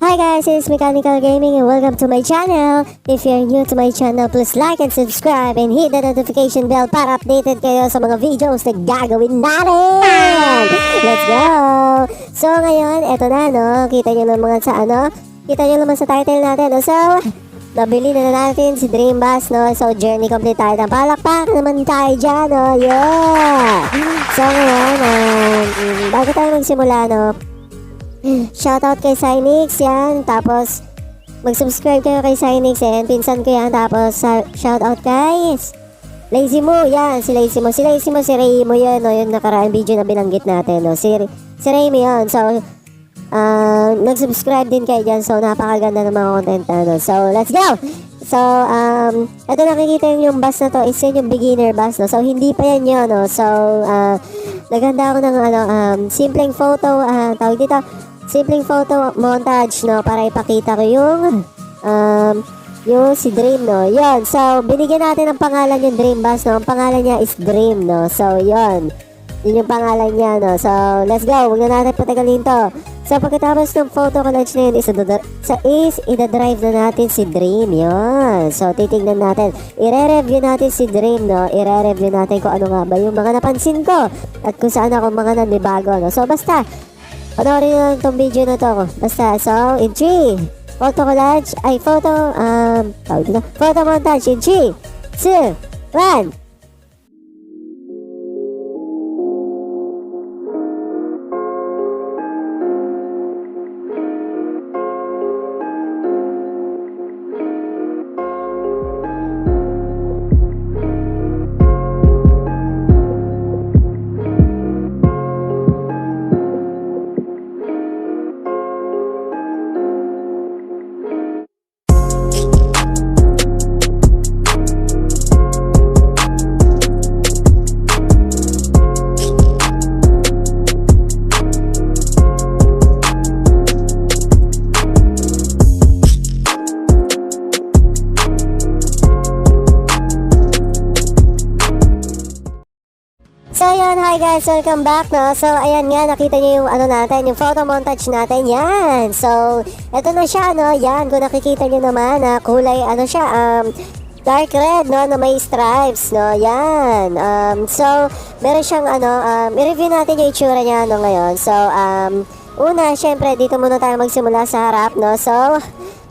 Hi guys, it's Mechanical Gaming and welcome to my channel. If you're new to my channel, please like and subscribe and hit the notification bell para updated kayo sa mga videos na gagawin natin. Let's go! So ngayon, eto na no, kita nyo naman kita nyo naman sa title natin. No? So, nabili na natin si Dream Bus, no? So, journey complete tayo. Palakpak naman tayo dyan, no? Yeah! So ngayon, bago tayo magsimula, no? Shoutout kay Cynix yan. Tapos mag-subscribe kayo kay Cynix yan. Pinsan ko yan. Tapos shoutout kay Lazy Mo. Yan si Lazy Mo. Si Ray Mo yun. No? Yung nakaraang video na binanggit natin. No? Si Ray Mo yun. So nag-subscribe din kayo dyan. So napakaganda ng mga content na. No? So let's go. So ito nakikita yung bus na to is yun yung beginner bus. No? So hindi pa yan yun. No? So naganda ako ng simpleng photo. Tawag dito simpleng photo montage, no, para ipakita ko yung si Dream, no. Yon. So, binigyan natin ng pangalan yung Dream Bus, no. Ang pangalan niya is Dream, no. So, yon. Yun yung pangalan niya, no. So, let's go. Huwag na natin patagalin to. So, pagkatapos ng photo collage na yun, ida-drive na natin si Dream, yon. So, titignan natin. I-review natin si Dream, no. I-review natin kung ano nga ba yung mga napansin ko at kung saan ako mga nanibago, no. So, basta panoorin nyo lang itong video na to. Basta, so, in 3, photo montage in 3, 2, 1. So yun, hi guys, welcome back, no. So ayan nga, nakita niyo yung natin, yung photo montage natin, yan. So eto na siya, no. Yan, kung nakikita niyo naman na kulay siya, dark red, no, na may stripes, no. Yan. So meron siyang i-review natin yung itsura niya, no, ngayon. So una, syempre dito muna tayo magsimula sa harap, no. So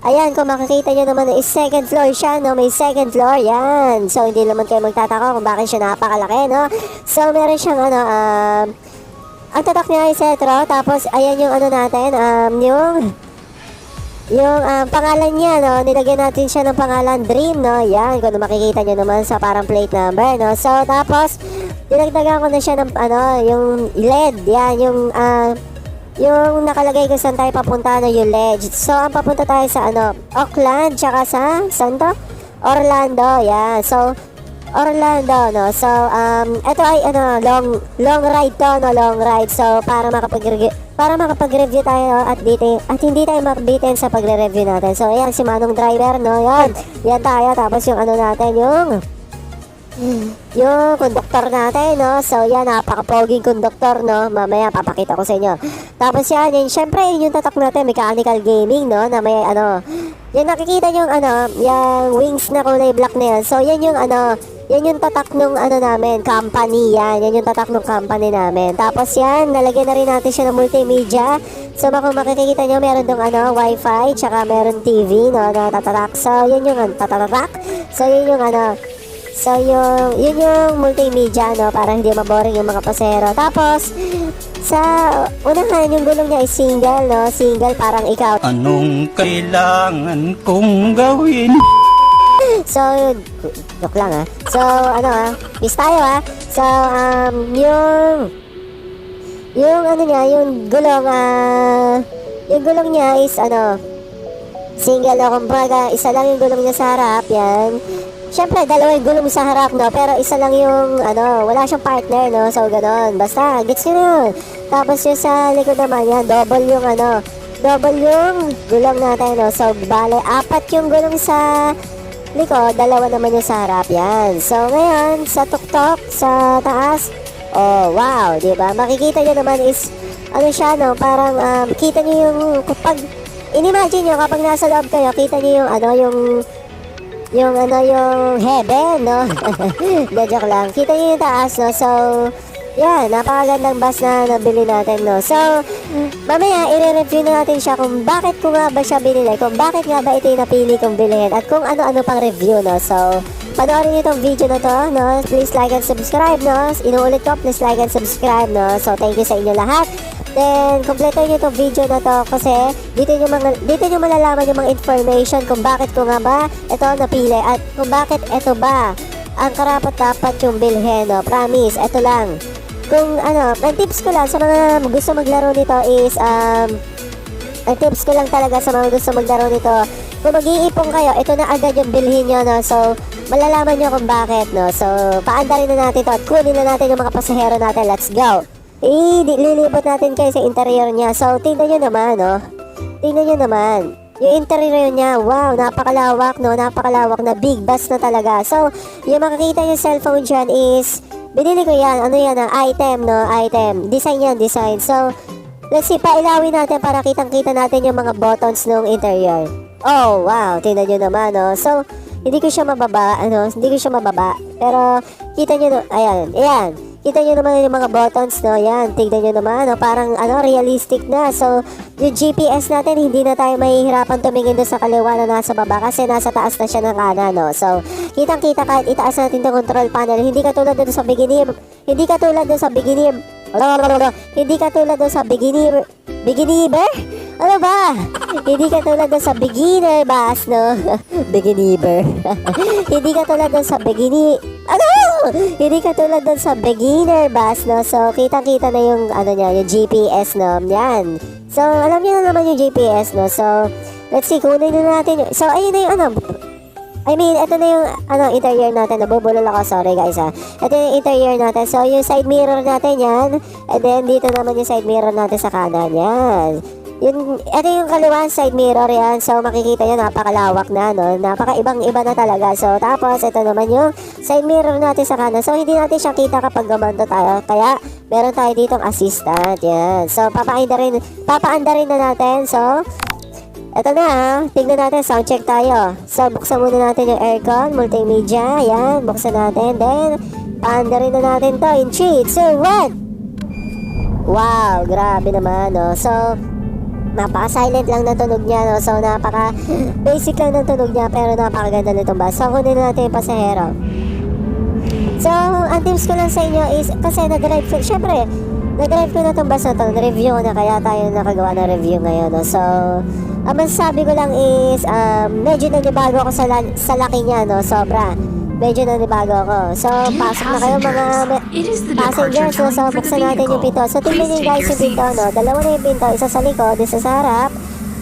ayan, kung makikita nyo naman is second floor siya, no? May second floor, yan. So, hindi naman kayo magtataka kung bakit siya napakalaki, no? So, meron siyang, ang tatak niya ay Setro. Tapos, ayan yung natin, yung pangalan niya, no? Nilagyan natin siya ng pangalan Dream, no? Yan, kung makikita nyo naman sa parang plate number, no? So, tapos, dinagdagan ko na siya ng, yung LED, yan, yung nakalagay kung saan tayo papunta na yung ledge. So, ang papunta tayo sa Auckland, tsaka sa Santo Orlando, yan. So, Orlando, no. So, ito ay long ride to, no, long ride. So, para makapag-review tayo at hindi tayo mabitin sa pagre-review natin. So, ayan si Manong driver, no. Yan tayo. Tapos yung natin, yung conductor natin, no. So yan, napaka-poging conductor, no. Mamaya papakita ko sa inyo. Tapos yan, syempre yun yung tatak natin, Mechanical Gaming, no, na may yan nakikita yung yung wings na kulay black na yan. So yan yung yan yung tatak nung namin, company, yan yung tatak nung company namin. Tapos yan, nalagyan na rin natin siya ng multimedia. So kung makikita nyo, meron dong wifi, tsaka meron TV, no, na tatatak. So yan yung tatatak. So yun yung so yun yung multimedia, no, para hindi maboring yung mga pasero. Tapos sa unahan, yung gulong niya ay single, no, single, parang ikaw. Anong kailangan kong gawin? So joke lang So miss tayo So yung niya, yung gulong niya is single, o kumbaga isa lang yung gulong niya sa harap, yan. Siyempre, dalawa yung gulong sa harap, no? Pero isa lang yung, wala siyang partner, no? So, ganon. Basta, gets nyo yun. Tapos yung sa likod naman, yan, double yung gulong natin, no? So, bale, 4 yung gulong sa likod, 2 naman yung sa harap, yan. So, ngayon, sa tuktok, sa taas, oh, wow, diba? Makikita nyo naman is, siya, no? Parang, kita nyo yung, inimagine nyo kapag nasa loob kayo, kita nyo yung ano, yung heaven, no? Hindi, joke lang. Kita nyo yung taas, no? So, yan, napakagandang bus na nabili natin, no? So, mamaya, i-review na natin siya kung bakit ko nga ba siya binili, kung bakit nga ba ito yung napili kong bilhin, at kung ano-ano pang review, no? So, panoorin nyo itong video na to, no? Please like and subscribe, no? Inuulit ko, please like and subscribe, no? So, thank you sa inyo lahat. Then, kompleto nyo itong video na to kasi dito nyo malalaman yung mga information kung bakit ko nga ba ito napili at kung bakit ito ba ang karapat-dapat yung bilhin, no? Promise, ito lang. Kung ano, ang tips ko lang sa mga gusto maglaro nito is, ang tips ko lang talaga sa mga gusto maglaro nito, kung mag-iipon kayo, ito na agad yung bilhin nyo, no? So, malalaman nyo kung bakit, no? So, paandarin na natin to at kunin na natin yung mga pasahero natin. Let's go! Lilibot natin kayo sa interior niya. So, tingnan nyo naman, no? Tingnan nyo naman. Yung interior niya, wow, napakalawak, no? Napakalawak na big bus na talaga. So, yung makikita yung cellphone dyan is, binili ko yan. Ano yan, item, no? Item. Design yan, design. So, let's see, pailawin natin para kitang-kita natin yung mga buttons ng interior. Oh, wow, tingnan nyo naman, no? So, hindi ko siya mababa, ano? Hindi ko siya mababa. Pero, kita nyo, no? Ayan. Kita nyo naman yung mga buttons, no? Yan, tignan nyo naman, no? Parang, realistic na. So, yung GPS natin, hindi na tayo mahihirapan tumingin doon sa kaliwa na nasa baba kasi nasa taas na siya ng kanan, no? So, kitang-kita kahit itaas natin yung control panel. Hindi katulad doon sa beginner. Hindi katulad doon sa beginner. Hindi katulad doon sa beginner. Beginner? Ano ba? Hindi katulad doon sa beginner bus, no? Beginner. Hindi katulad doon sa beginner. Ano? Hindi katulad doon sa beginner bus, no? So, kitang-kita na yung, niya, yung GPS, no? Yan. So, alam niyo na naman yung GPS, no? So, let's see, kunin na natin yung, so, ayun na yung, ito na yung, interior natin. Nabubulol ako, sorry guys, ha. Ito yung interior natin. So, yung side mirror natin, yan. And then, dito naman yung side mirror natin sa kanan, yan. Ito yung kaliwan side mirror yan. So makikita nyo napakalawak na, no? Napakaibang-iba na talaga. So tapos ito naman yung side mirror natin sa kanan. So hindi natin siya kita kapag gumanto tayo. Kaya meron tayo ditong assistant. Yan. So papaanda rin na natin. So ito na, ha. Tingnan natin, sound check tayo. So buksan muna natin yung aircon, multimedia. Yan, buksan natin. Then paanda rin na natin to in 3, 2, 1. Wow, grabe naman, no? So napaka-silent lang ng tunog niya, no? So, napaka-basic lang ng tunog niya, pero napakaganda nitong bus. So, kunin natin yung pasahero. So, ang tips ko lang sa inyo is, kasi nag-drive ko na itong bus na to, na-review ko na, kaya tayo nakagawa ng review ngayon, no? So, ang masasabi ko lang is, medyo nanibago ako sa laki niya, no? Sobra. Medyo nanibago ako. So, pasok na kayo mga passengers. So, buksan natin yung pinto. So, tingnan nyo guys yung pinto, no? Dalawa na yung pinto. Isa sa likod, isa sa harap.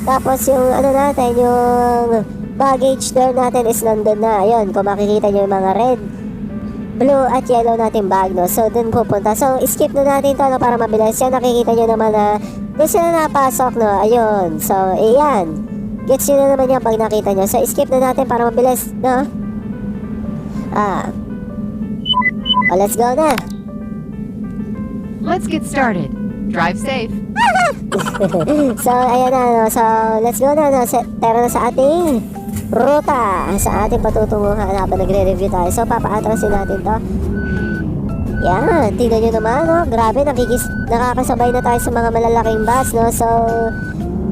Tapos, yung natin, yung baggage door natin is nandun na. Ayun, kung makikita nyo yung mga red, blue, at yellow natin bag, no? So, dun pupunta. So, skip na natin to, no? Para mabilis. Yan, nakikita nyo naman na doon sila napasok, no? Ayun. So, ayan. Gets nyo na naman yan pag nakita nyo. So, skip na natin para mabilis, no? Let's go na. Let's get started. Drive safe. So, ayan na, no? So, let's go na, no? Tara na sa ating ruta, sa ating patutunguhan habang nagre-review tayo. So, papa-atrasin natin to. Yan, tingnan nyo naman, no? Grabe, nakakasabay na tayo sa mga malalaking bus, no? So,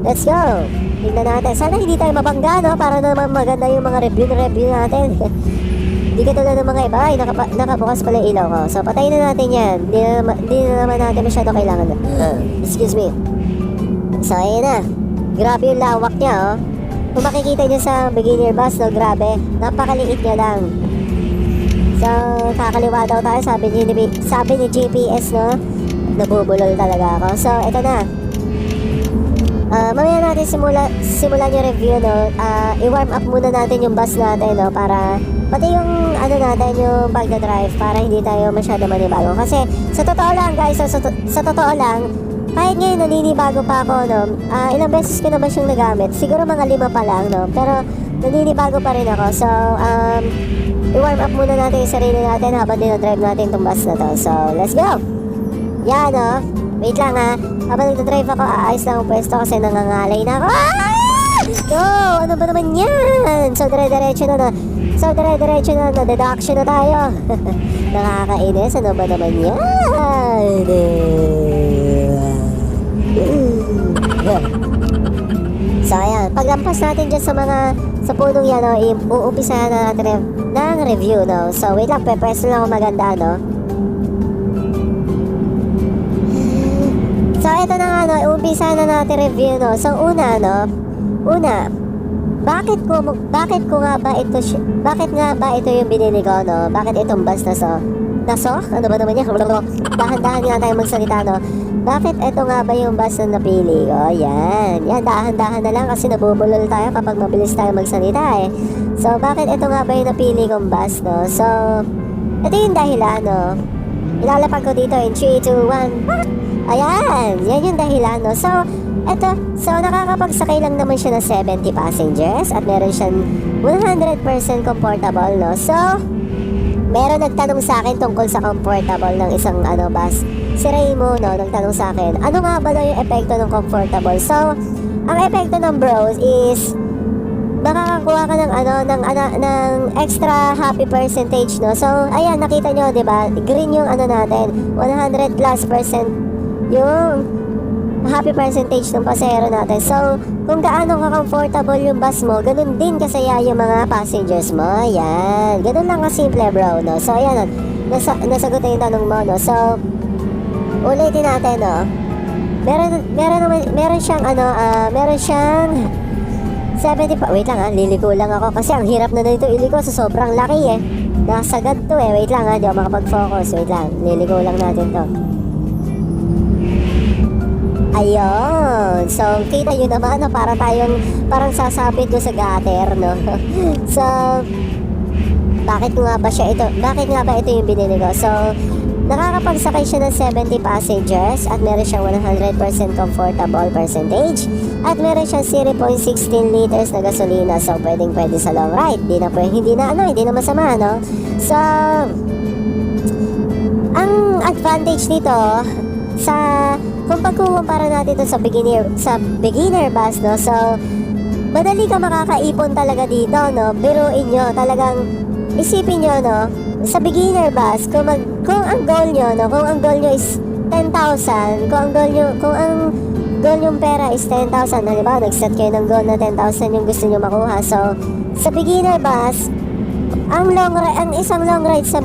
let's go. Tingnan natin. Sana hindi tayo mabangga, no? Para naman maganda yung mga review natin. Hindi ka tulad ng mga iba, ay nakabukas pala yung ilaw ko. So, patayin na natin yan. Hindi na naman natin masyado kailangan. Excuse me. So, ayun na. Grabe yung lawak niya, oh. Kung makikita nyo sa beginner bus, no, grabe. Napakaliit niya lang. So, kakaliwa daw tayo, sabi ni GPS, no. Nabubulol talaga ako. So, ito na. Mamaya natin simulan yung review, no. I-warm up muna natin yung bus natin, no, para pati yung natin, yung pagdadrive, para hindi tayo masyado manibago. Kasi sa totoo lang guys, sa totoo lang, kahit ngayon naninibago pa ako, no, ilang beses ko na ba siyang nagamit, siguro mga 5 pa lang, no, pero naninibago pa rin ako. So i-warm up muna natin yung sarili natin habang dinadrive natin itong bus na to. So let's go. Yan, no. Wait lang, ha. Habang nagdadrive ako, aayos lang ang pwesto kasi nangangalay na ako. No, ano ba naman yan? So, dire-diretso na na. So, dire-diretso na na. Deduction na tayo. Nakakainis. Ano ba naman yan? So, ayan. Paglampas natin dyan sa punong yan, no, uumpisahan na natin ng review, no. So, wait lang. Pepes lang ako maganda, no. So, ito na nga, no. Uumpisahan na natin review, no. So, una, bakit nga ba ito yung binili ko, no? Bakit itong bus na so? Ano ba naman yan? Dahan-dahan nga tayo magsalita, no? Bakit ito nga ba yung bus na napili ko? Yan, dahan-dahan na lang kasi nabubulol tayo kapag mabilis tayo magsalita, eh. So, bakit ito nga ba yung napili kong bus, no? So, ito yung dahilan, no? Ilalapag ko dito in 3, 2, 1. Ayan, yan yung dahilan, no? So, nakakapagsakay lang naman siya ng 70 passengers at meron siyang 100% comfortable, no? So, meron nagtanong sa akin tungkol sa comfortable ng isang bus. Si Raymo, no, nagtanong sa akin, ano nga ba daw yung epekto ng comfortable? So, ang epekto ng bros is makakakuha ka ng extra happy percentage, no? So, ayan, nakita nyo, di ba? Green yung natin, 100+% yung happy percentage ng pasahero natin. So, kung gaano ka-comfortable yung bus mo, ganun din kasaya yung mga passengers mo. Ayan. Ganun lang kasimple, bro, no? So, ayan, nasagot na yung tanong mo, no? So, ulitin natin, no? Meron siyang 70 pa. Wait lang, liliko lang ako kasi ang hirap na nito iliko sa sobrang laki, eh. Nasagad to, eh. Wait lang, di ako makapag-focus. Wait lang, liliko lang natin to. Ayun. So, kita nyo naman, no, parang sasabit doon sa gutter, no? So, bakit nga ba ito yung binili ko? So, nakakapagsakay siya ng 70 passengers at meron siyang 100% comfortable percentage at meron siyang 0.16 liters na gasolina. So, pwede sa long ride. Hindi na masama, no? So, ang advantage nito kung pagkukumpara natin ito sa beginner bus, no? So, madali ka makakaipon talaga dito, no? Biruin nyo, talagang isipin nyo, no? Sa beginner bus, kung ang goal nyo is 10,000, kung ang goal yung pera is 10,000, halimbawa, nag-set kayo ng goal na 10,000 yung gusto nyo makuha. So, sa beginner bus, ang isang long ride sa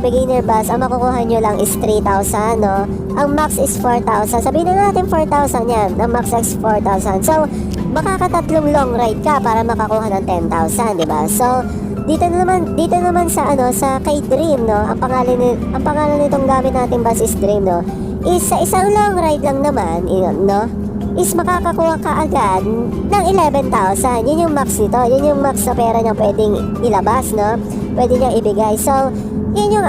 beginner bus, ang makukuha nyo lang is 3,000, no? Ang max is 4,000. Sabihin na natin 4,000 yan. Ang max is 4,000. So, makakatatlong long ride ka para makakuha ng 10,000, di ba? So, dito naman sa kay Dream, no? Ang pangalan nitong gamit nating bus is Dream, no? Is sa isang long ride lang naman, no? Is makakakuha ka agad ng 11,000. Yun yung max nito. Yun yung max sa pera niya pwedeng ilabas, no? Pwede niya ibigay. So, yun yung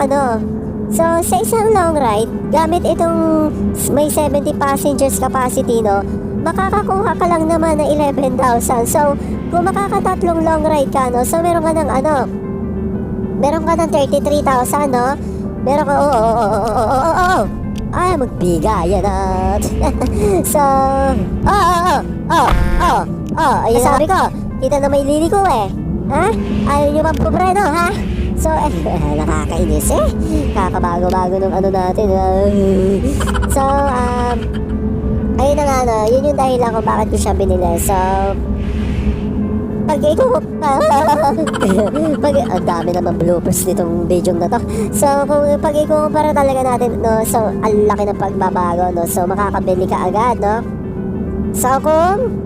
So, sa isang long ride, gamit itong may 70 passengers capacity, no? Makakakuha ka lang naman ng 11,000. So, kung makakatatlong long ride ka, no? So, meron ka ng 33,000, no? Meron ka, ay, magbigayan na. So, ayun sabi ko, kita na may liliko, eh. Ha? Ayaw nyo magpupreno, ha? So, nakakainis, eh. Kakabago-bago ng natin. So, ayun na nga, no? Yun yung dahilan kung bakit ko siya binili. So, ang dami naman bloopers nitong video na to. So, kung pag-ikumpara talaga natin, no? So, ang laki ng pagbabago, no? So, makakabili ka agad, no? So, kung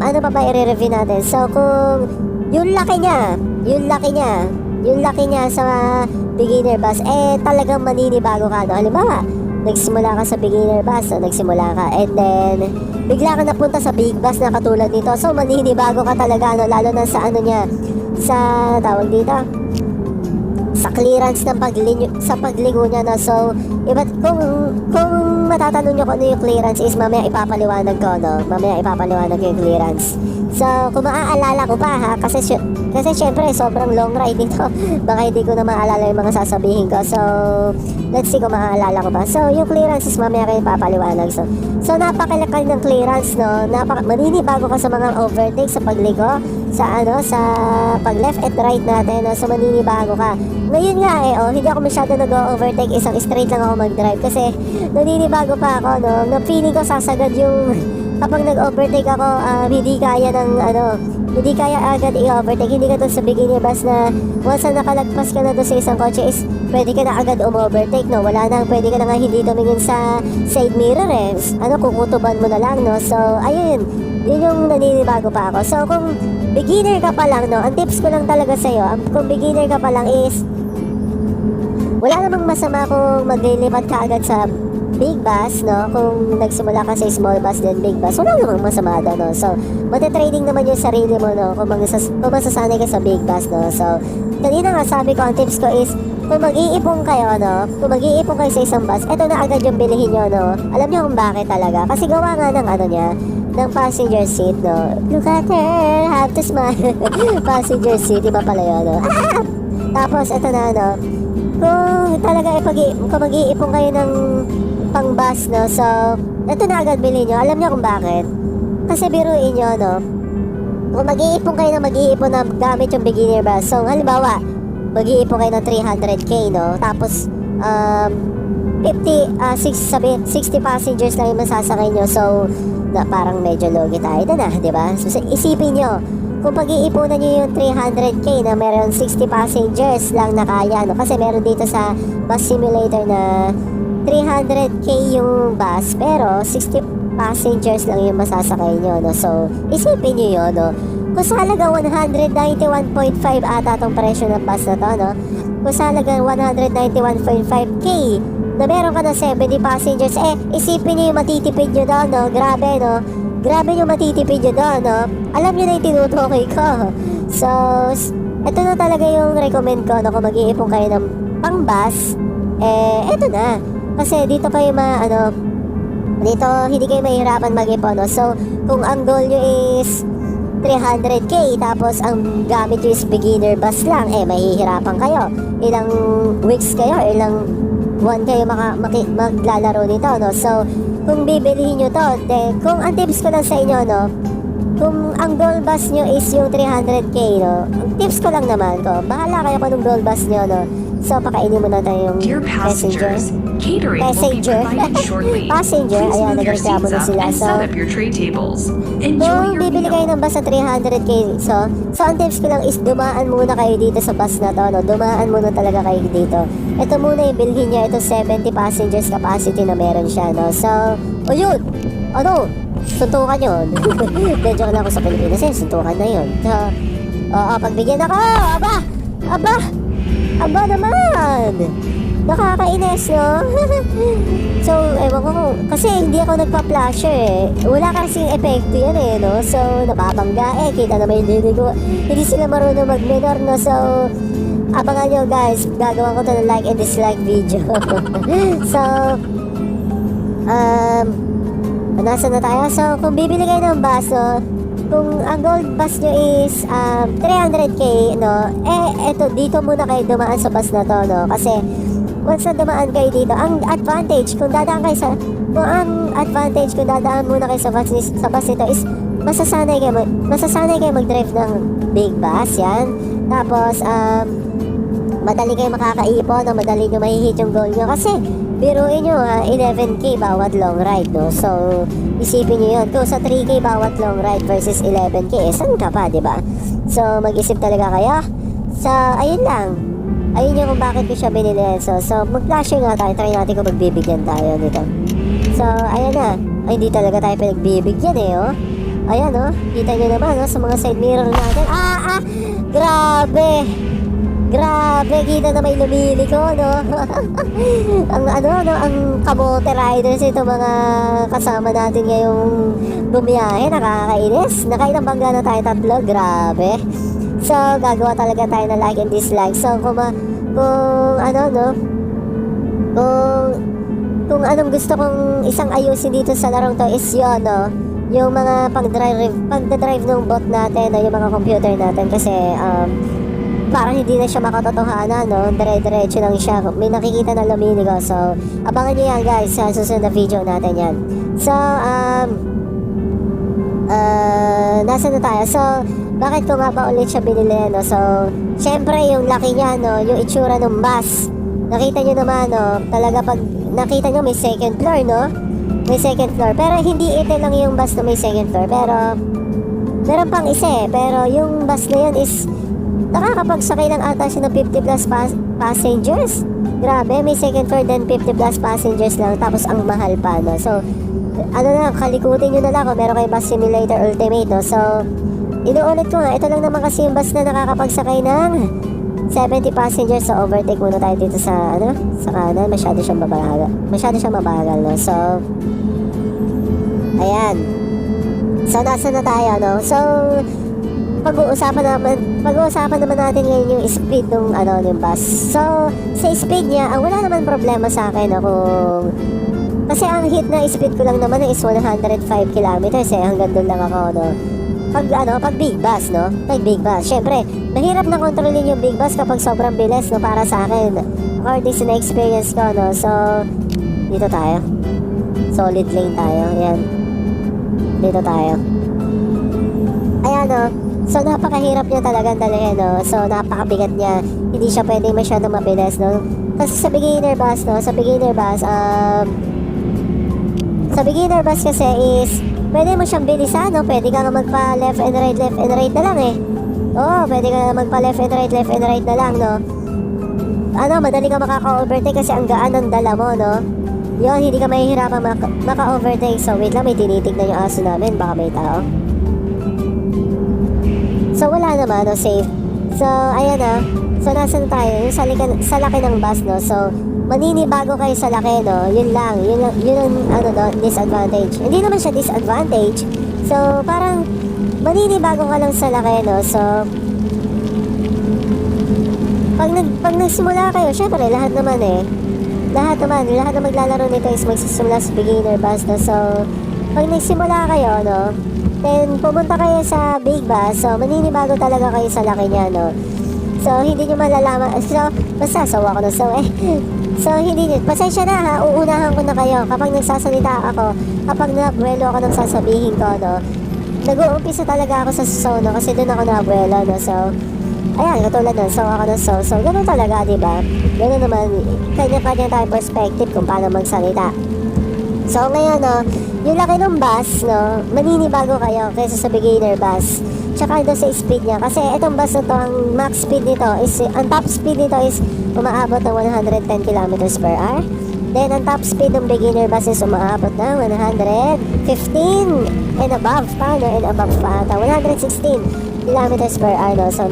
ano pa ba i-review natin? So, kung yung laki niya sa beginner bus, talagang maninibago ka, no? Halimbawa, nagsimula ka sa beginner bus, no? And then bigla ka napunta sa big bus na katulad nito. So, maninibago ka talaga, no? Lalo na sa sa tawag dito, sa clearance ng sa pagligo niya, no? So, kung matatanong nyo kung ano yung clearance is, mamaya ipapaliwanag ko, no? Mamaya ipapaliwanag yung clearance. So, kung maaalala ko pa, ha? Kasi syempre, sobrang long ride nito. Baka hindi ko na maaalala yung mga sasabihin ko. So, let's see kung maaalala ko pa. So, yung clearance is mamaya kayo ipapaliwanag. So napakalaki ng clearance, no? Maninibago ka sa mga overtake sa pagligo, sa pag left and right natin, no? So maninibago ka. Ngayon nga hindi ako masyado nag-overtake, isang straight lang ako mag-drive kasi naninibago pa ako, no? Na feeling ko sasagad yung kapag nag-overtake ako, hindi kaya agad i-overtake. Hindi ka doon sa beginner bus na once na nakalagpas ka na doon sa isang kotse is pwede ka na agad overtake, no? Wala na, pwede ka na nga hindi tumingin sa side mirror, kukutuban mo na lang, no? So ayun, yun yung naninibago pa ako. So kung beginner ka pa lang, no, ang tips ko lang talaga sa'yo, kung beginner ka pa lang is wala namang masama kung maglilipat ka agad sa big bus, no? Kung nagsimula ka sa small bus then big bus, wala namang masama doon, no? So matitraining naman yung sarili mo, no? Kung masasanay ka sa big bus, no? So kanina nga sabi ko, ang tips ko is kung mag-iipon kayo, no? Kung mag-iipon kayo sa isang bus, eto na agad yung bilihin nyo, no? Alam nyo kung bakit talaga? Kasi gawa nga ng ng passenger seat, no? Look at her, have to smile. Passenger seat, iba pala yun, no? Tapos eto na, no? Kung talaga kung mag-iipon kayo ng pang bus, no? So eto na agad bilhin nyo. Alam nyo kung bakit? Kasi biruin nyo, no? Kung mag-iipon kayo na gamit yung beginner bus, so halimbawa mag-iipon kayo ng 300k, no? Tapos 60 passengers lang yung masasakay nyo. So na parang medyo logi tayo na, di ba? So isipin nyo, kung pag-iipunan nyo yung 300k na meron 60 passengers lang na kaya, no? Kasi meron dito sa bus simulator na 300k yung bus pero 60 passengers lang yung masasakay nyo, no? So isipin nyo yun, no? Kung sa halagang 191.5 ata tong presyo ng bus na to, no? Kung sa halagang 191.5k na meron ka ng 70 passengers, isipin nyo yung matitipid nyo doon, no? Grabe, no? Grabe yung matitipid nyo doon, no? Alam nyo na yung tinutukoy ko. So, ito na talaga yung recommend ko, no? Kung mag-iipon kayo ng pang bus, ito na. Kasi dito kayo dito hindi kayo mahihirapan mag-ipon, no? So, kung ang goal nyo is 300k tapos ang gamit nyo is beginner bus lang, mahihirapan kayo. Ilang weeks kayo, ilang buwan kayo maglalaro nito, no? So kung bibilihin nyo to, kung ang tips ko lang sa inyo, no, kung ang goal bus nyo is yung 300k, no, ang tips ko lang naman ko, bahala kayo kung anong goal bus nyo, no? So pakainin mo na tayo yung Dear passengers, catering will be Passenger. provided shortly. Passenger, Please ayan, move your nagreklamo seats na up sila. and So, set up your tray tables. Enjoy kung your bibili kayo meal. ng bus sa 300k, so ang tips ko lang is dumaan muna kayo dito sa bus na to, no? Dumaan muna talaga kayo dito. Ito muna yung bilhin niya, ito 70 passengers capacity na meron siya, no? So, yun! Suntukan yun. Joke lang ako sa Pilipinas, suntukan na yun. So, pagbigyan ako! Aba naman! Nakakainis, no? So, ewan ko, kasi hindi ako nagpa-flasher, Wala kasing epekto yan, no? So, napapangga, kita naman yung dinig ko. Hindi sila marunong mag-minor, no? So, abangan nyo, guys. Gagawa ko to ng like and dislike video. So, nasa na tayo? So, kung bibili kayo ng bus, no? Kung ang gold bus nyo is 300k, no? Eto, dito muna kayo dumaan sa bus na to, no? Kasi once na dumaan kayo dito, ang advantage kung dadaan muna kayo sa bus nito is masasanay kayo mag-drive ng big bus, yan. Tapos madali kayo makakaipon, no? Madali nyo mahihit yung goal nyo kasi biruin nyo 11k bawat long ride, no? So isipin nyo yun, kung sa 3k bawat long ride versus 11k, saan ka pa, diba? So mag-isip talaga kayo. So ayun lang, ayun yung kung bakit ko siya binili. So mag-flasher nga tayo, try natin kung magbibigyan tayo nito. So ayan na, hindi talaga tayo pinagbibigyan, oh. Ayan, oh, kita nyo naman, oh, sa mga side mirror natin. Grabe, kita na may lumiliko, no? ang kamote riders, ito mga kasama natin ngayong bumiyahe, nakakainis. Nakailang bangga na tayo, 3, grabe. So, gagawa talaga tayo ng like and dislike. So, kung kung ano, no? Kung anong gusto kong isang ayusin dito sa larong to is yun, no? Yung mga pagdadrive ng bot natin, no? Yung mga computer natin kasi, parang hindi na siya makatotohanan, no? Dire-diretso lang siya. May nakikita na lumiligo. So, abangan nyo yan, guys, sa susunod na video natin yan. So, nasa na tayo? So, bakit ko nga ba ulit siya binili, no? So, syempre, yung laki niya, no? Yung itsura ng bus. Nakita nyo naman, no? Talaga pag nakita nyo, may second floor, no? May second floor. Pero hindi ito lang yung bus na may second floor. Pero, meron pang isa eh. Pero yung bus na yun is nakakapagsakay ng ata siya ng 50 plus passengers. Grabe, may second floor then 50 plus passengers lang. Tapos ang mahal pa, no? So, ano na, kalikutin nyo na lang kung meron kayo bus simulator ultimate, no? So, inuulit ko nga, ito lang naman kasi yung bus na nakakapagsakay ng 70 passengers. So, overtake muna tayo dito sa, ano, sa kanan. Masyado siyang mabagal, no? So, ayan. So, nasa na tayo, no? So, pag-uusapan naman natin ngayon yung speed ng, ano, yung bus. So, sa speed niya, wala naman problema sa akin, no? Kasi ang hit na speed ko lang naman is 105 kilometers, eh. Hanggang doon lang ako, no? Pag big bus, no? Pag big bus. Syempre, mahirap na kontrolin yung big bus kapag sobrang bilis, no? Para sa akin, according sa na-experience ko, no? So, dito tayo. Solid lane tayo. Ayan. Dito tayo. Ayan, no? So, napakahirap niya talagang dalhin, no? So, napakabigat niya. Hindi siya pwede masyadong mabilis, no? Kasi sa beginner bus, no? Sa beginner bus kasi is pwede mo siyang bilisan, no? Pwede ka nga magpa left and right na lang, eh. Oo, pwede ka nga magpa left and right na lang, no? Ano, madali ka makaka-overtake kasi ang gaan ng dala mo, no? Yun, hindi ka mahihirapan maka-overtake. So, wait lang, may tinitignan yung aso namin. Baka may tao. So, wala naman, no? Safe. So, ayan na. So, nasan tayo? Yung sa laki ng bus, no? So, maninibago kayo sa laki, no? Yun ang, ano, no? Disadvantage. Hindi naman siya disadvantage. So, parang, maninibago ka lang sa laki, no? So, pag nagsimula kayo, syempre, lahat naman na maglalaro nito is magsisimula sa beginner bus, no? So, pag nagsimula kayo, no? Then, pumunta kayo sa big bus. So, maninibago talaga kayo sa laki niya, no? So, hindi nyo malalaman. So, basta, sawa ko na. So, hindi nyo. Pasensya na, ha? Uunahan ko na kayo. Kapag nagsasalita ako, kapag nabuelo ako ng sasabihin ko, no? Nag-uumpisa talaga ako sa no? Kasi doon ako nabuelo, no? So, ayan, katulad nun. So, ako na so, ganun talaga, diba? Ganun naman. Kanya-kanya tayo perspective kung paano magsalita. So, ngayon, no? Yung laki ng bus, no, maninibago kayo kaysa sa beginner bus. Tsaka doon sa speed niya. Kasi itong bus na to, ang max speed nito is, ang top speed nito is umaabot ng 110 km per hour. Then, ang top speed ng beginner bus is umaabot ng 115 and above pa, no, and above pa ata. 116 km per hour, no. So,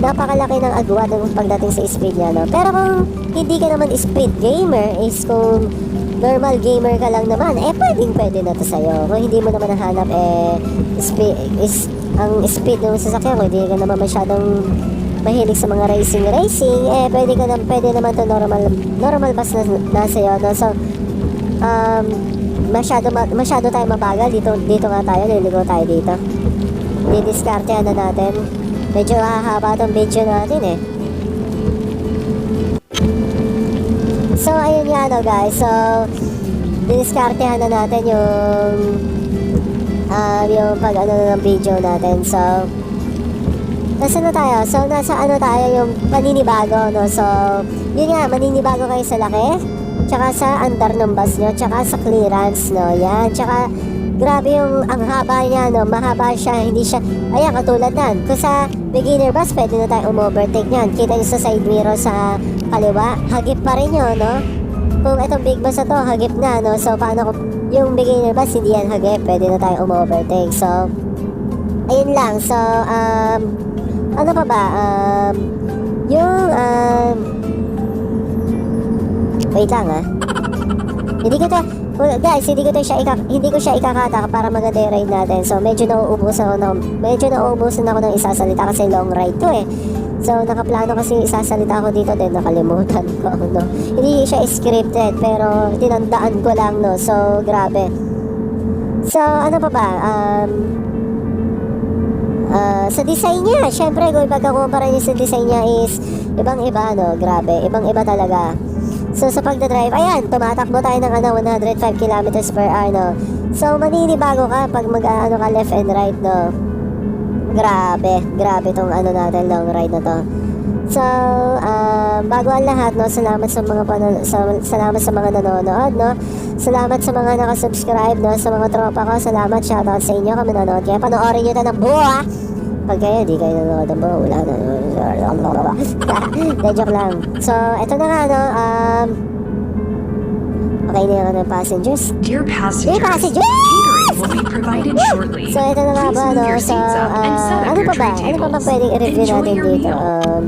napakalaki ng agwat ng pagdating sa speed niya, no. Pero kung hindi ka naman speed gamer, is kung normal gamer ka lang naman, pwede na to sa'yo. Kung hindi mo naman nahanap, ang speed ng sasakyan, kung hindi ka naman masyadong mahilig sa mga racing, pwede naman to normal bus na sa'yo, no? So, masyado tayo mabagal. Dito nga tayo, liligo tayo dito. Didiskartehan na natin. Medyo hahaba tong video natin, eh. So, ayun nga, no, guys. So, diniskartehan na natin yung pag-ano ng video natin. So, nasa na tayo? So, nasa ano tayo, yung maninibago, no? So, yun nga, maninibago kayo sa laki, tsaka sa andar ng bus nyo, tsaka sa clearance, no? Yan, tsaka, grabe yung, ang haba niya, no? Mahaba siya, hindi siya, ayan, katulad nan. Kung sa beginner bus, pwede na tayo umovertake nyan. Kita nyo sa side mirror sa kaliwa, hagip pa rin yun, no? Kung itong big bus na to, hagip na, no? So, paano kung yung beginner bus, hindi yan hagip, pwede na tayo umovertake. So, ayun lang. So, ano pa ba? Wait lang, ha? Hindi ko to, Guys, hindi ko siya ikakata para maganda yung ride natin. So medyo nauubusan ako ng isasalita kasi long ride to eh. So nakaplano kasi isasalita ko dito din, nakalimutan ko no. Hindi siya scripted pero tinandaan ko lang no. So grabe. So ano pa ba? Sa design niya, syempre kung ipagkakumpara niyo sa design niya is ibang-iba no, grabe, ibang-iba talaga. So sa pagdadrive, ayan, tumatakbo tayo ng 105 kilometers per hour no. So maninibago ka pag mag ka left and right no. Grabe tong natin, long ride na to. So bago ang lahat no, salamat sa mga nanonood no. Salamat sa mga nakasubscribe no, sa mga tropa ko, salamat, shoutout sa inyo kami nanonood. Kaya panoorin nyo ito ng buo ha. Pag kayo, di kayo nanonood ng buo, wala na. Joke lang. So, eto na nga no, okay na yung passengers. Dear passengers, passengers! catering will be provided shortly. So, ito na nga Please ba move no, your so, seats up and set up ano your pa ba? tray Ano pa ba tables. pwedeng i-review Enjoy natin your dito? meal.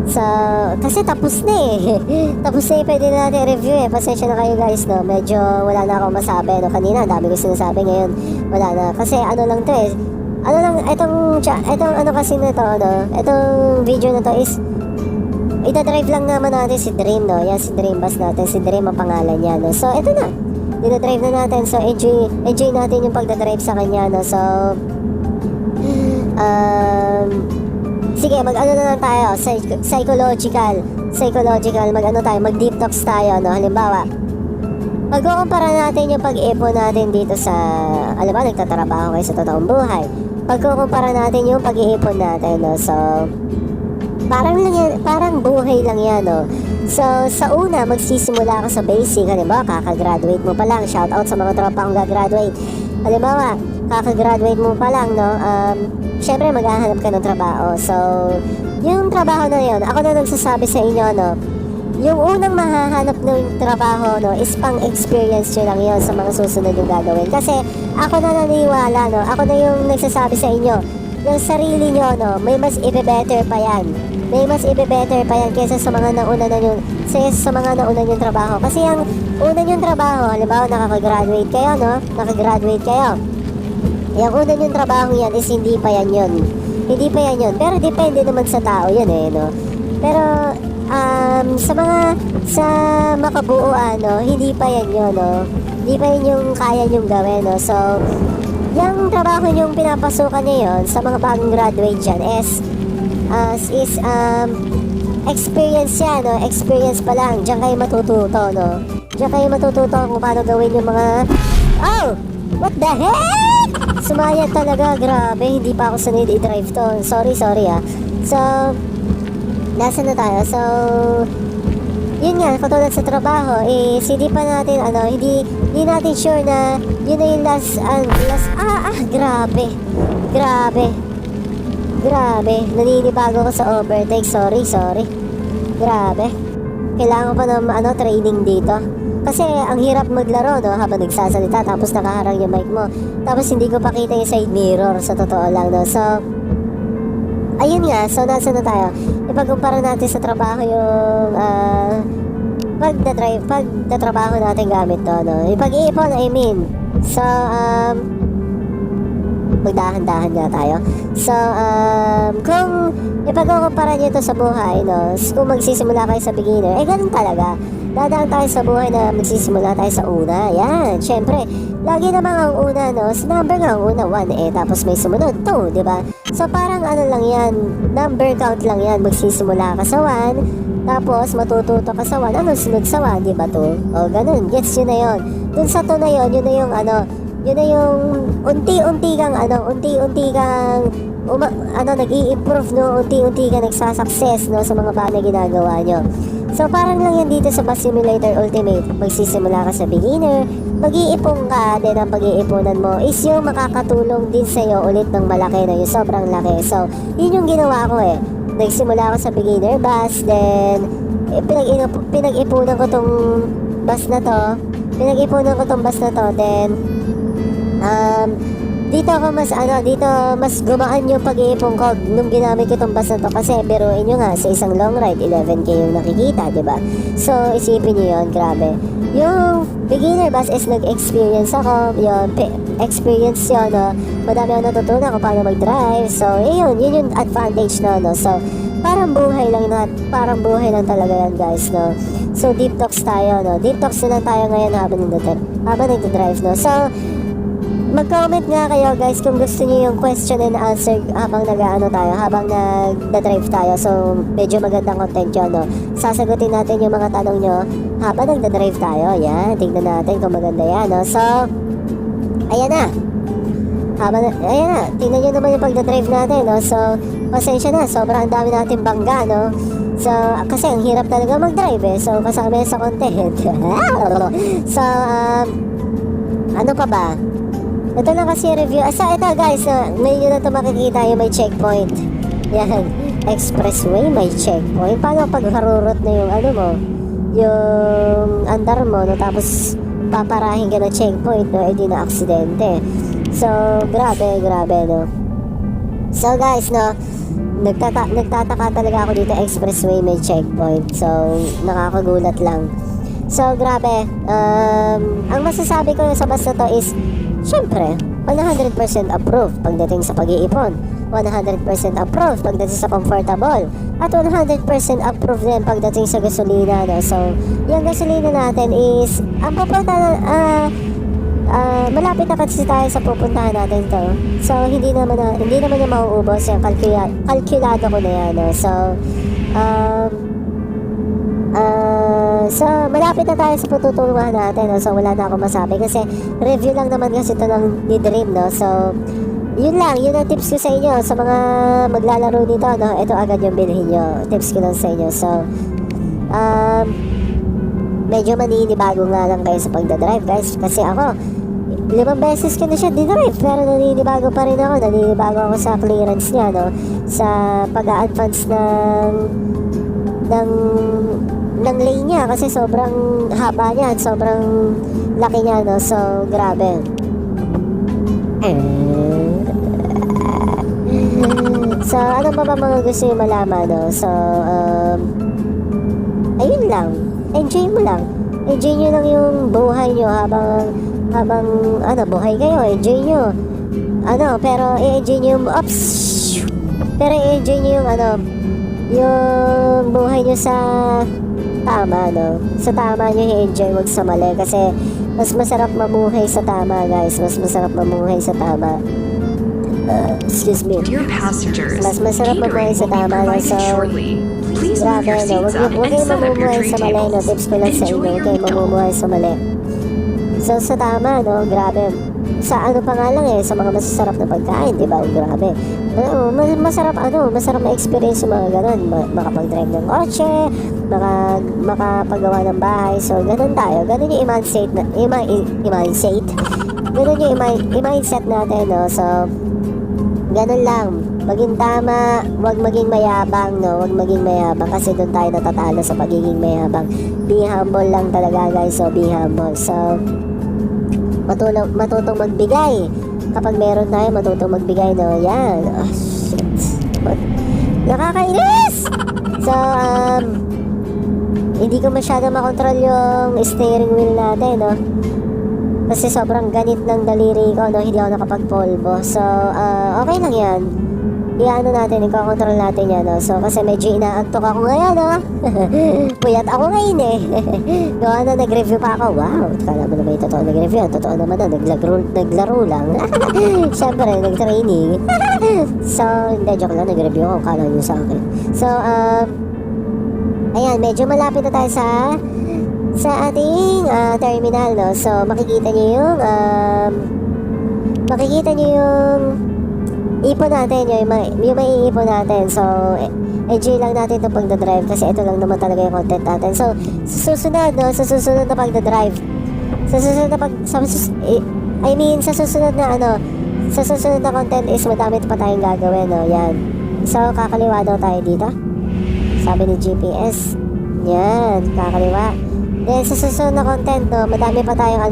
So, kasi tapos na eh. Tapos na eh, pwede na natin i-review eh. Pasensya na kayo guys, no. Medyo wala na akong masabi, no. Kanina, dami ko sinasabi, ngayon wala na. Kasi ano lang to eh. Ano lang, itong ano kasi na to, no. Itong video na to is, ita-drive lang naman natin si Dream, no. Yan si Dream Bus natin. Si Dream ang pangalan niya, no. So, ito na. Dina-drive na natin. So, enjoy natin yung pagdadrive sa kanya, no. So, sige, mag-ano na lang tayo, psychological, mag-deep talks tayo, no? Halimbawa, pagkukumpara natin yung pag-ipon natin dito sa, alam ba, nagtatrabaho kayo sa totoong buhay. Pagkukumpara natin yung pag-iipon natin, no? So, parang buhay lang yan, no? So, sa una, magsisimula ka sa basic, halimbawa, kakagraduate mo pa lang, shoutout sa mga tropa kong gagraduate. Halimbawa, kakagraduate mo pa lang, no? Syempre maghahanap ka ng trabaho. So, yung trabaho na yun, ako na nagsasabi sa inyo, no, yung unang mahahanap ng trabaho, no, is pang experience nyo lang yun sa mga susunod yung gagawin. Kasi, ako na naniniwala, no, ako na yung nagsasabi sa inyo, yung sarili nyo, no, may mas ibe-better pa yan. May mas ibe-better pa yan kaysa sa mga nauna yung trabaho. Kasi yung una yung trabaho, halimbawa nakakagraduate kayo, no, yung una yung trabaho yan is hindi pa yan yun. Pero depende naman sa tao yan eh, no. Pero sa makabuuan, no, hindi pa yan yun, no. Hindi pa yun yung kaya nyong gawin, no. So, yung trabaho nyong pinapasukan nyo yun sa mga bagong graduate dyan is experience yan, no. Experience pa lang. Diyan kayo matututo, no. Diyan kayo matututo kung paano gawin yung mga what the heck? Sumayat talaga, grabe. Hindi pa ako sanay i-drive to. Sorry ah. So, nasa na tayo? So, yun nga, katulad sa trabaho, hindi pa natin, hindi natin sure na yun na yung grabe. Naninibago ko sa overtake. Sorry. Grabe. Kailangan ko pa ng training dito. Kasi ang hirap maglaro, no, habang nagsasalita tapos nakaharang yung mic mo. Tapos hindi ko pa kita yung side mirror, sa totoo lang, no. So, ayun nga, so nasa na tayo. Ipagkumpara natin sa trabaho yung pagdatrabaho natin gamit to, no. Ipag-iipon, I mean. So, magdahan-dahan nga tayo. So, kung ipagkukumpara nyo to sa buhay, no, kung magsisimula kayo sa beginner, ganun talaga. Dadaan tayo sa buhay na magsisimula tayo sa una. Yan, syempre, lagi namang ang una, no, si number nga ang una, 1 tapos may sumunod, 2, diba? So, parang lang yan, number count lang yan. Magsisimula ka sa 1, tapos matututo ka sa 1, sunod sa 1, diba 2? O, ganun, gets yun na yun. Dun sa 2 na yun, yun na yung unti-unti kang nag-i-improve, no, unti-unti ka nagsasucess, no, sa mga bagay ginagawa nyo. So, parang lang yan dito sa Bus Simulator Ultimate. Magsisimula ka sa beginner, mag-iipon ka, then ang pag-iipunan mo is yung makakatulong din sa'yo ulit ng malaki, na yung sobrang laki. So, yun yung ginawa ko eh. Nagsimula ako sa beginner bus, then pinag-ipunan ko tong bus na to, then dito mas gumaan yung pag-iipon ko nung ginamit ko itong bus na to kasi biruin nyo nga sa isang long ride 11k yung nakikita, diba? So isipin nyo yun, grabe. Yung beginner bus is nag-experience ako, yun, experience yun, no? Madami ako natutunan kung paano mag-drive. So yun yung advantage na, no? So parang buhay lang talaga yan, guys, no? So deep talks tayo, no? Deep talks na lang tayo ngayon habang nagda-drive, no? So mag-comment nga kayo, guys, kung gusto niyo yung question and answer habang habang nagda-drive tayo. So medyo magandang content yun, no? Sasagutin natin yung mga tanong nyo habang nagda-drive tayo. Yan, tingnan natin kung maganda yan, no? So ayan na, tingnan nyo naman yung pagda-drive natin, no? So pasensya na, sobrang dami natin bangga, no? So kasi ang hirap talaga mag-drive, eh. So kasama yan sa content. So ano pa ba? Ito lang kasi review. Ito, guys, ngayon na ito makikita yung may checkpoint. Yan, expressway may checkpoint. Paano pag harurot na yung yung andar mo, no? Tapos paparahin ka ng checkpoint, no? Di na aksidente. So grabe, no? So guys, no, nagtataka talaga ako dito, expressway may checkpoint. So nakakagulat lang. So grabe. Ang masasabi ko sa bus na to is, syempre, 100% approve pagdating sa pag-iipon, 100% approve pagdating sa comfortable, at 100% approve din pagdating sa gasolina, no? So yung gasolina natin is ang malapit na kasi tayo sa pupuntahan natin to. So hindi naman yung mauubos, yung kalkulado ko na yan, no? So malapit na tayo sa patutunguhan natin, no? So wala na akong masabi kasi review lang naman kasi ito ng ni-Dream, no? So yun ang tips ko sa inyo sa mga maglalaro nito, no? Ito agad yung bilhin nyo, tips ko lang sa inyo. So medyo maninibago nga lang kayo sa pagdadrive, guys, kasi ako 5 beses ko na siya dinrive pero naninibago pa rin ako. Naninibago ako sa clearance niya, no? Sa pag-a-advance ng lane niya kasi sobrang haba niya at sobrang laki niya, no? So grabe. So ano pa ba mga gusto nyo malaman, no? So ayun lang, enjoy mo lang, enjoy nyo lang yung buhay nyo habang buhay kayo, enjoy nyo pero i-enjoy nyo yung buhay nyo sa tama, no? Sa tama nyo i-enjoy, wag sa mali, kasi mas masarap mamuhay sa tama, guys. Mas masarap mamuhay sa tama. Excuse me. Dear passengers, Mas masarap mamuhay catering sa will be tama, no? provided So shortly. Please move grabe, your no? seats Wag up kayo and set up your mamumuhay tray sa mali, no? tables. Tips ko lang sa inyo, Enjoy huwag your kayo meal. mamumuhay sa mali. So sa tama, no? Grabe. Sa pa nga lang, sa mga masasarap na pagkain, di ba? Grabe. Masarap ma-experience yung mga ganun. Makapag-drive ng kotse, makapagawa ng bahay. So ganun tayo. Ganun yung i-mindset ganun yung i-mindset natin, no? So ganun lang, maging tama, wag maging mayabang, no? Wag maging mayabang kasi doon tayo natatalo sa pagiging mayabang. Be humble lang talaga, guys. So be humble. So matutong magbigay. Kapag meron tayo, matutong magbigay, no? Yan. Shit. Nakakainis! So hindi ko masyado makontrol yung steering wheel natin, no? Kasi sobrang ganit ng daliri ko, no? Hindi ako nakapagpolvo. So okay lang yan. Iko-control natin yan, no? So kasi medyo inaantok ako ngayon, no? Puyat ako ngayon, eh. Gawa na nag-review pa ako. Wow, kala mo naman yung totoo nag-review. Totoo naman na, naglaro lang. Siyempre, nag-training. So hindi, joke lang, nag-review ako. Kala nyo sa akin. So ayan, medyo malapit na tayo sa ating terminal, no? So makikita nyo yung ipon natin, yung may iipon natin. So enjoy lang natin itong pagdadrive kasi ito lang naman talaga yung content natin. So sa susunod na pagdadrive, sa susunod na content is madami pa tayong gagawin, no? Yan. So kakaliwa daw tayo dito, sabi ni GPS. Yan, kakaliwa. Then sa susunod na content, no, madami pa tayong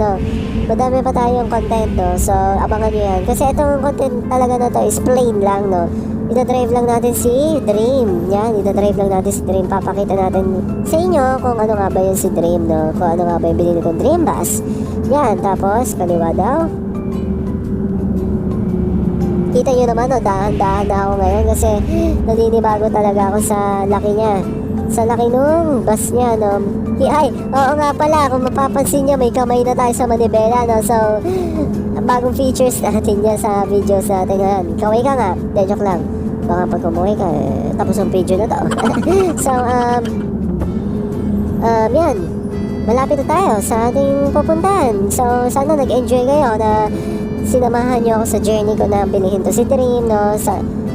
content, no. So abangan nyo yan. Kasi itong content talaga na to is plain lang, no. Ida-drive lang natin si Dream. Yan, ida-drive lang natin si Dream. Papakita natin sa inyo kung ano nga ba yun si Dream, no. Kung ano nga ba yung binili kong Dream Bus. Yan, tapos kaliwa daw. Kita nyo naman, no, dahan-dahan na ako ngayon kasi naninibago talaga ako sa laki niya. Sa laki nung bus niya, no. Ay, oo nga pala, kung mapapansin nyo, may kamay na tayo sa manibela, no. So, bagong features natin yan sa videos natin ngayon. Kaway ka nga, de joke lang. Baka pag kumuhay ka, tapos ang video na to. So, yan. Malapit na tayo sa ating pupuntahan. So, sana nag-enjoy kayo na sinamahan nyo ako sa journey ko na bilihin to si Dream, no.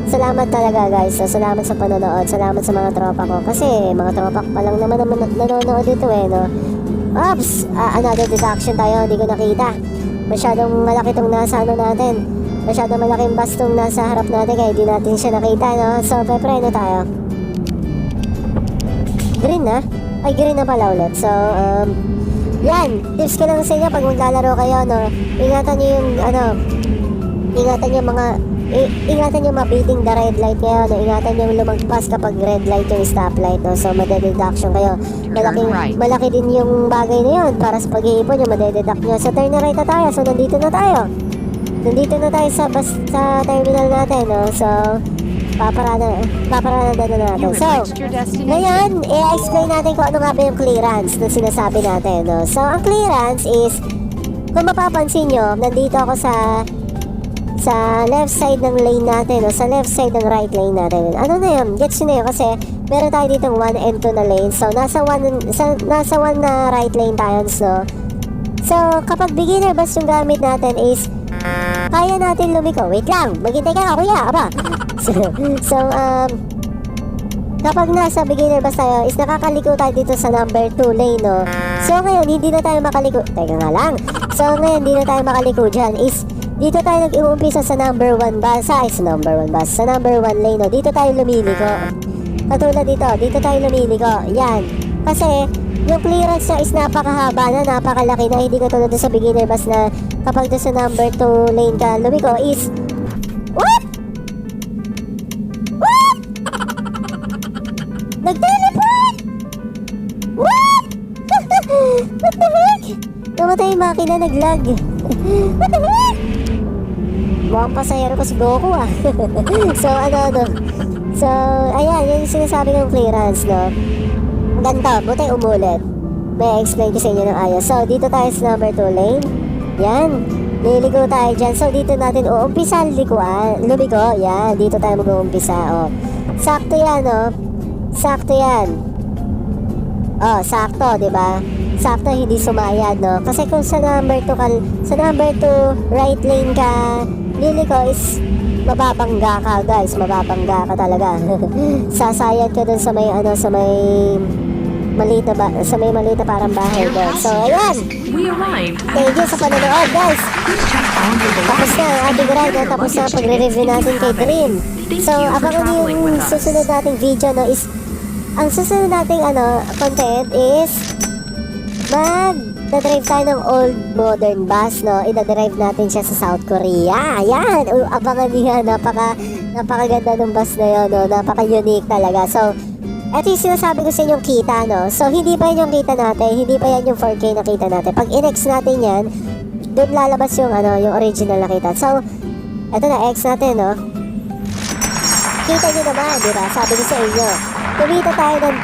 Salamat talaga, guys. So, salamat sa panonood. Salamat sa mga tropa ko. Kasi, mga tropa ko pa lang naman nanonood dito, no. Oops! Another deduction tayo. Hindi ko nakita. Masyadong malaki tong nasa natin. Masyadong malaking bus tong nasa harap natin. Kaya di natin siya nakita, no. So, pepreno tayo. Green na? Ay, green na pala ulit. So, yan. Tips ko lang sa inyo pag maglalaro kayo, no. Ingatan nyo yung, ingatan yung mabiting the red light kayo, no? Ingatan yung lumagpas kapag red light yung stoplight, no? So, madededuction kayo. Malaki din yung bagay na yun para sa pag-iipon yung madededuct nyo. So, turn na right na tayo. So, nandito na tayo. Nandito na tayo sa terminal natin, no? So, paparada na natin. So, ngayon, i-explain natin kung ano nga ba yung clearance na sinasabi natin, no? So, ang clearance is, kung mapapansin nyo, nandito ako sa left side ng lane natin, o sa left side ng right lane natin. Ano na yun? Gets nyo na yun kasi meron tayo ditong 1 and 2 na lane. So, nasa 1 na right lane tayo, no? So, kapag beginner bus yung gamit natin is kaya natin lumiko. Wait lang, maghintay ka, kuya, aba. So, kapag nasa beginner bus tayo is nakakaliko tayo dito sa number 2 lane, no? So, ngayon, hindi na tayo makaliko. Teka nga lang. So, ngayon, hindi na tayo makaliko dyan is dito tayo nag-uumpisa sa number 1 bus. Sa number 1 lane, no? Dito tayo lumiliko. Katulad dito tayo lumiliko. Yan. Kasi, yung clearance niya is napakahaba na, napakalaki na. Hindi katulad sa beginner bus na kapag doon sa number 2 lane ka lumiko is what? Nag-teleport! What? What the heck? Namatay yung makina, nag-lag. What the heck? Mukhang pasahero ko si Goku, ah. So, So, ayan, yun yung sinasabi ng clearance, no? Ganito, buti umulit. May explain ko sa inyo ng ayos. So, dito tayo sa number 2 lane. Yan. Liligo tayo dyan. So, dito natin uumpisa lumiko. Yan, dito tayo mag-uumpisa, oh. Sakto yan, oh. Sakto yan. Oh, sakto, diba? Sakto, hindi sumayad, no? Kasi kung sa number 2 right lane ka, liliko is mababangga ka, guys. Mababangga ka talaga. Sasayad ka dun sa may maliit na parang bahay doon. So, ayan. We arrived. Thank you sa panonood, guys. Tapos na ang ating ride, no? Tapos na pagre-review natin kay Dream. So, abangan nyo yung susunod nating video, no? Is, ang susunod nating content is mag-drive tayo ng old modern bus, no? Ida-drive natin siya sa South Korea. Ayan, abangan nyo yan. Napakaganda ng bus na yun, no? Napaka-unique talaga. So, eto yung sinasabi ko sa inyong kita, no? So, hindi pa yan yung kita natin. Hindi pa yan yung 4K na kita natin. Pag in-X natin yan, doon lalabas yung, yung original na kita. So, eto na, X natin, no? Kita nyo naman, di ba? Sabi ko sa inyo, kumita tayo ng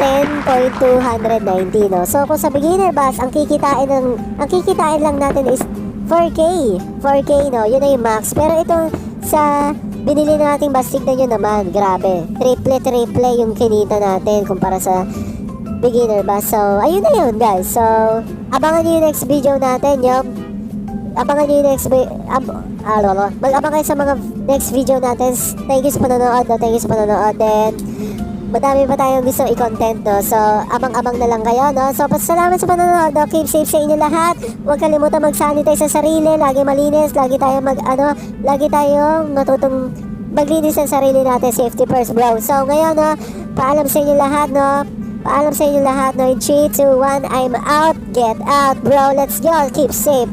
10.290, no? So, kung sa beginner bus, ang kikitain lang natin is 4K. 4K, no? Yun na yung max. Pero itong sa binili na nating bus, tignan nyo naman, grabe. Triple yung kinita natin kumpara sa beginner bus. So, ayun na yun, guys. So, abangan nyo yung next video natin, abangan nyo yung next mag-abang kayo sa mga next video natin. Thank you sa panonood, no? Thank you sa panonood. Then, madami pa tayong gusto i-content, no? So, abang-abang na lang kayo, no? So, salamat sa panonood, no? Keep safe sa inyo lahat. Huwag kalimutan mag-sanitize sa sarili. Lagi malinis. Lagi tayong matutong maglinis sa sarili natin. Safety first, bro. So, ngayon, no? Paalam sa inyo lahat, no? Paalam sa inyo lahat, no? In 3, 2, 1, I'm out. Get out, bro. Let's go. Keep safe.